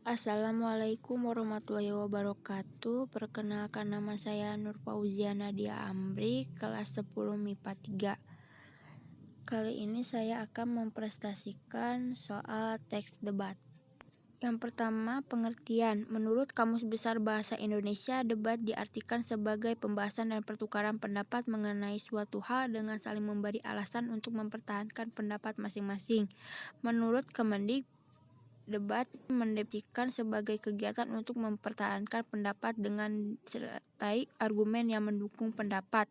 Assalamualaikum warahmatullahi wabarakatuh. Perkenalkan, nama saya Nur Fauzia Nadia Amri, kelas 10 MIPA 3. Kali ini saya akan mempresentasikan soal teks debat. Yang pertama, pengertian. Menurut Kamus Besar Bahasa Indonesia, debat diartikan sebagai pembahasan dan pertukaran pendapat mengenai suatu hal dengan saling memberi alasan untuk mempertahankan pendapat masing-masing. Menurut Kemendik, debat mendefinisikan sebagai kegiatan untuk mempertahankan pendapat dengan sertai argumen yang mendukung pendapat.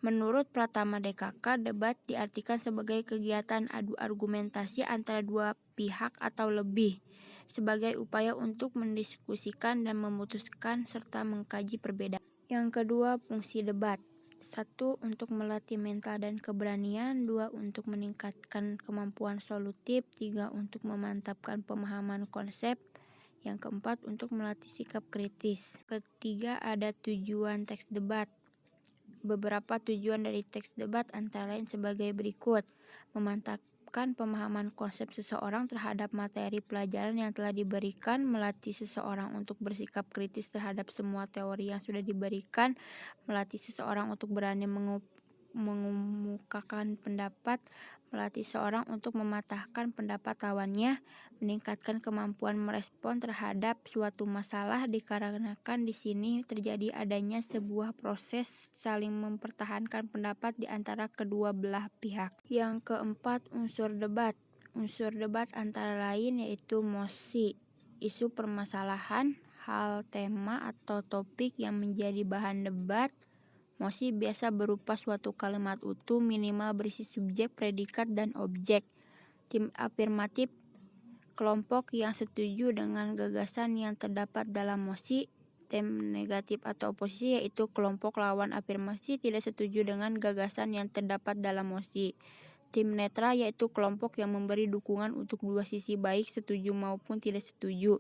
Menurut Pratama DKK, debat diartikan sebagai kegiatan adu argumentasi antara dua pihak atau lebih, sebagai upaya untuk mendiskusikan dan memutuskan serta mengkaji perbedaan. Yang kedua, fungsi debat. 1. Untuk melatih mental dan keberanian. 2. Untuk meningkatkan kemampuan solutif. 3. Untuk memantapkan pemahaman konsep. Yang keempat, untuk melatih sikap kritis. Ketiga, ada tujuan teks debat. Beberapa tujuan dari teks debat antara lain sebagai berikut: memantapkan pemahaman konsep seseorang terhadap materi pelajaran yang telah diberikan, melatih seseorang untuk bersikap kritis terhadap semua teori yang sudah diberikan, melatih seseorang untuk berani mengemukakan pendapat, melatih seorang untuk mematahkan pendapat lawannya, meningkatkan kemampuan merespon terhadap suatu masalah dikarenakan di sini terjadi adanya sebuah proses saling mempertahankan pendapat di antara kedua belah pihak. Yang keempat, unsur debat. Unsur debat antara lain yaitu mosi, isu permasalahan, hal, tema, atau topik yang menjadi bahan debat. Mosi biasa berupa suatu kalimat utuh minimal berisi subjek, predikat, dan objek. Tim afirmatif, kelompok yang setuju dengan gagasan yang terdapat dalam mosi. Tim negatif atau oposisi yaitu kelompok lawan afirmasi tidak setuju dengan gagasan yang terdapat dalam mosi. Tim netral yaitu kelompok yang memberi dukungan untuk dua sisi baik setuju maupun tidak setuju.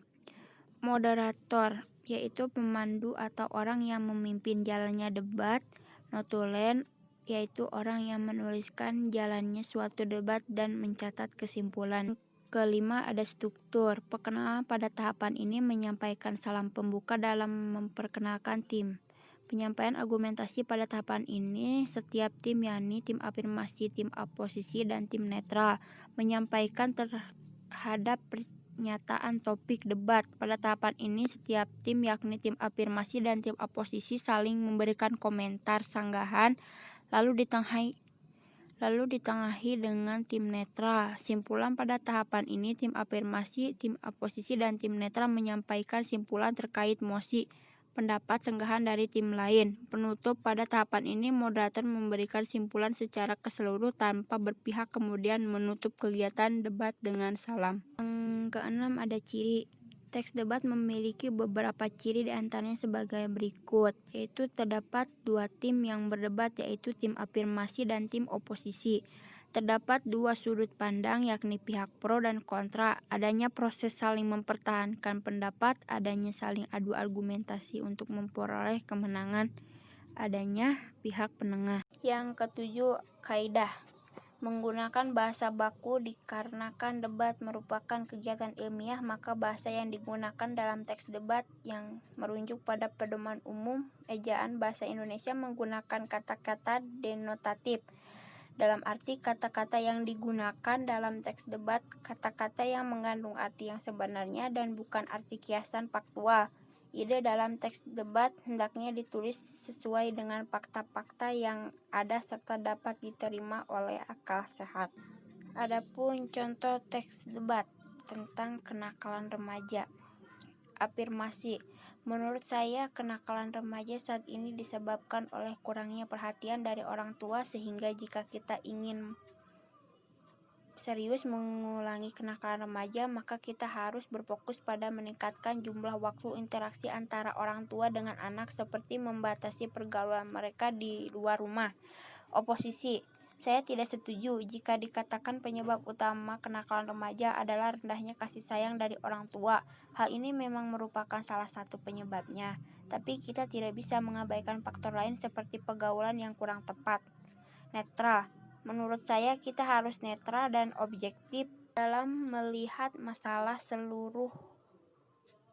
Moderator yaitu pemandu atau orang yang memimpin jalannya debat. Notulen yaitu orang yang menuliskan jalannya suatu debat dan mencatat kesimpulan. Kelima, ada struktur. Perkenalan pada tahapan ini menyampaikan salam pembuka dalam memperkenalkan tim. Penyampaian argumentasi pada tahapan ini, setiap tim yakni tim afirmasi, tim oposisi, dan tim netral menyampaikan terhadap pernyataan topik debat. Pada tahapan ini, setiap tim yakni tim afirmasi dan tim oposisi saling memberikan komentar sanggahan, lalu ditengahi dengan tim netral. Simpulan pada tahapan ini, tim afirmasi, tim oposisi, dan tim netral menyampaikan simpulan terkait mosi, pendapat sanggahan dari tim lain. Penutup pada tahapan ini, moderator memberikan simpulan secara keseluruhan tanpa berpihak kemudian menutup kegiatan debat dengan salam. Yang keenam, ada ciri. Teks debat memiliki beberapa ciri diantaranya sebagai berikut, yaitu terdapat dua tim yang berdebat yaitu tim afirmasi dan tim oposisi. Terdapat dua sudut pandang yakni pihak pro dan kontra, adanya proses saling mempertahankan pendapat, adanya saling adu argumentasi untuk memperoleh kemenangan, adanya pihak penengah. Yang ketujuh, kaidah. Menggunakan bahasa baku. Dikarenakan debat merupakan kegiatan ilmiah, maka bahasa yang digunakan dalam teks debat yang merujuk pada pedoman umum ejaan bahasa Indonesia menggunakan kata-kata denotatif. Dalam arti kata-kata yang digunakan dalam teks debat, kata-kata yang mengandung arti yang sebenarnya dan bukan arti kiasan faktual. Ide dalam teks debat hendaknya ditulis sesuai dengan fakta-fakta yang ada serta dapat diterima oleh akal sehat. Adapun contoh teks debat tentang kenakalan remaja. Afirmasi. Menurut saya, kenakalan remaja saat ini disebabkan oleh kurangnya perhatian dari orang tua, sehingga jika kita ingin serius mengulangi kenakalan remaja, maka kita harus berfokus pada meningkatkan jumlah waktu interaksi antara orang tua dengan anak, seperti membatasi pergaulan mereka di luar rumah. Oposisi. Saya tidak setuju jika dikatakan penyebab utama kenakalan remaja adalah rendahnya kasih sayang dari orang tua. Hal ini memang merupakan salah satu penyebabnya, tapi kita tidak bisa mengabaikan faktor lain seperti pergaulan yang kurang tepat. Netral. Menurut saya, kita harus netral dan objektif dalam melihat masalah seluruh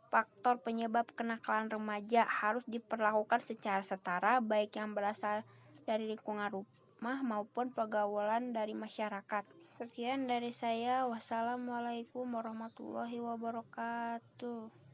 faktor penyebab kenakalan remaja harus diperlakukan secara setara, baik yang berasal dari lingkungan rumah maupun pergaulan dari masyarakat. Sekian dari saya. Wassalamualaikum warahmatullahi wabarakatuh.